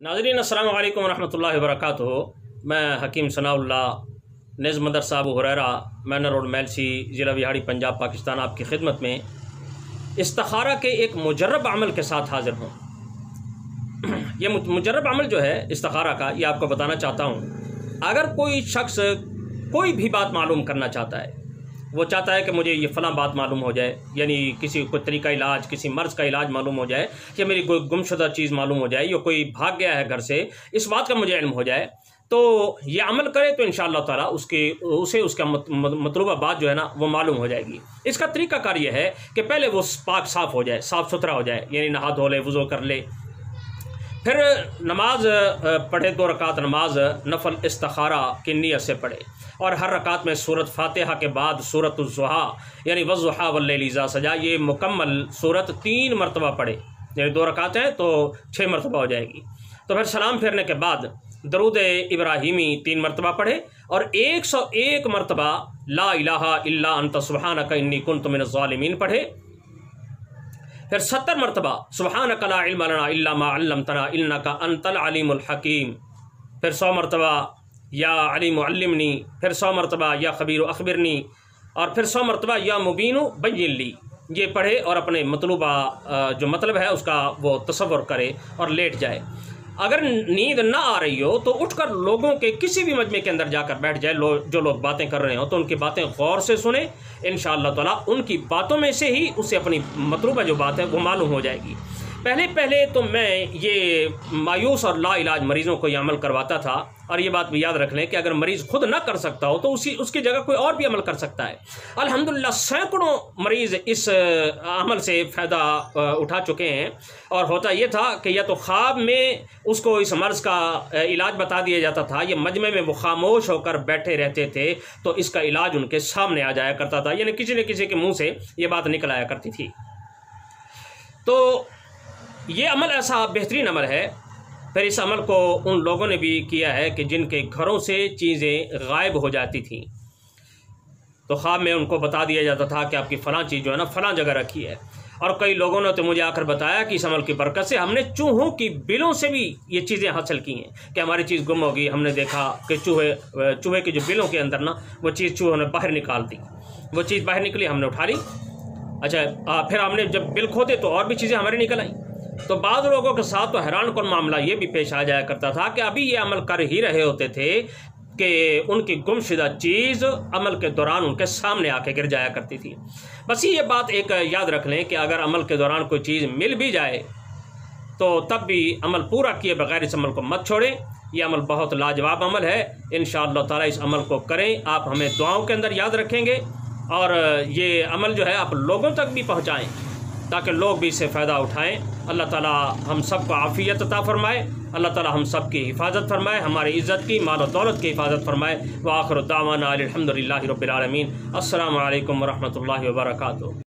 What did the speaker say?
नाज़रीन अस्सलामु अलैकुम रहमतुल्लाहि व बरकातुहू। मैं हकीम सनाउल्लाह नेज़ मदरसा अबू हुरैरा मैनर रोड मेलसी ज़िला बिहाड़ी पंजाब पाकिस्तान आपकी खिदमत में इस्तिखारा के एक मुजर्रब अमल के साथ हाज़िर हूँ। ये मुजर्रब अमल जो है इस्तिखारा का, ये आपको बताना चाहता हूँ। अगर कोई शख्स कोई भी बात मालूम करना चाहता है, वो चाहता है कि मुझे ये फ़लाँ बात मालूम हो जाए, यानी किसी कोई तरीका इलाज, किसी मर्ज़ का इलाज मालूम हो जाए, या मेरी कोई गुमशुदा चीज़ मालूम हो जाए, या कोई भाग गया है घर से, इस बात का मुझे इल्म हो जाए, तो ये अमल करे तो इंशाअल्लाह ताला उसे उसका मतलूबा बात जो है ना वो मालूम हो जाएगी। इसका तरीक़ाकार ये है कि पहले वो पाक साफ़ हो जाए, साफ़ सुथरा हो जाए, यानी नहा धो ले, वज़ू कर ले, फिर नमाज पढ़े, 2 रकात नमाज नफल इस्तिखारा की नीयत से पढ़े, और हर रकात में सूरत फातिहा के बाद सूरत ज़ुहा यानी वज़्ज़ुहा वल्लैलि इज़ा सजा, ये मुकम्मल सूरत 3 मरतबा पढ़े, यानी 2 रकात हैं तो 6 मरतबा हो जाएगी। तो फिर सलाम फेरने के बाद दरूद इब्राहिमी 3 मरतबा पढ़े, और 101 मरतबा ला इलाहा इल्ला अंत सुब्हानका इन्नी कुन्तु मिनज़ ज़ालिमीन पढ़े। फिर 70 मरतबा सुब्हानका ला इल्मा लना इल्ला मा अल्लमतना इन्नका अंतल अलीमुल हकीम। फिर 100 मरतबा या अलीम अल्लिमनी, फिर 100 मरतबा या खबीर अखबिरनी, और फिर 100 मरतबा या मुबीन बय्यिन ली। ये पढ़े और अपने मतलूबा जो मतलब है उसका वो तसव्वुर करे और लेट जाए। अगर नींद ना आ रही हो तो उठकर लोगों के किसी भी मजमे के अंदर जाकर बैठ जाए, जो लोग बातें कर रहे हो तो उनकी बातें गौर से सुने। इंशाअल्लाह ताला उनकी बातों में से ही उसे अपनी मतलूबा जो बात है वो मालूम हो जाएगी। पहले तो मैं ये मायूस और ला इलाज मरीज़ों को ये अमल करवाता था, और ये बात भी याद रख लें कि अगर मरीज़ खुद ना कर सकता हो तो उसकी जगह कोई और भी अमल कर सकता है। अल्हम्दुलिल्लाह सैकड़ों मरीज़ इस अमल से फ़ायदा उठा चुके हैं। और होता ये था कि या तो ख्वाब में उसको इस मर्ज़ का इलाज बता दिया जाता था, या मजमे में वो खामोश होकर बैठे रहते थे तो इसका इलाज उनके सामने आ जाया करता था, यानी किसी न किसी के मुँह से ये बात निकल आया करती थी। तो ये अमल ऐसा बेहतरीन अमल है। फिर इस अमल को उन लोगों ने भी किया है कि जिनके घरों से चीज़ें गायब हो जाती थीं, तो ख्वाब में उनको बता दिया जाता था कि आपकी फ़लाँ चीज़ जो है ना फ़लाँ जगह रखी है। और कई लोगों ने तो मुझे आकर बताया कि इस अमल की बरकत से हमने चूहों की बिलों से भी ये चीज़ें हासिल की हैं कि हमारी चीज़ गुम होगी, हमने देखा कि चूहे के जो बिलों के अंदर ना वो चीज़ चूहों ने बाहर निकाल दी, वो चीज़ बाहर निकली, हमने उठा ली। अच्छा, फिर हमने जब बिल खोदे तो और भी चीज़ें हमारी निकल आई। तो बाद लोगों के साथ तो हैरानकुन मामला ये भी पेश आ जाया करता था कि अभी ये अमल कर ही रहे होते थे कि उनकी गुमशुदा चीज़ अमल के दौरान उनके सामने आके गिर जाया करती थी। बस ये बात एक याद रख लें कि अगर अमल के दौरान कोई चीज़ मिल भी जाए तो तब भी अमल पूरा किए बगैर इस अमल को मत छोड़ें। ये अमल बहुत लाजवाब अमल है। इंशाअल्लाह ताला इस अमल को करें। आप हमें दुआओं के अंदर याद रखेंगे, और ये अमल जो है आप लोगों तक भी पहुँचाएँ ताकि लोग भी इससे फ़ायदा उठाएं। अल्लाह ताला हम सबको आफ़ियत अता फ़रमाए, अल्लाह ताला हम सब की हिफाजत फ़रमाए, हमारी इज़्ज़त की, माल और दौलत की हिफाजत फ़रमाए। व आखिर दावाना अल्हम्दुलिल्लाहि रब्बिल आलमीन। अस्सलामु अलैकुम व रहमतुल्लाहि व बरकातुहू।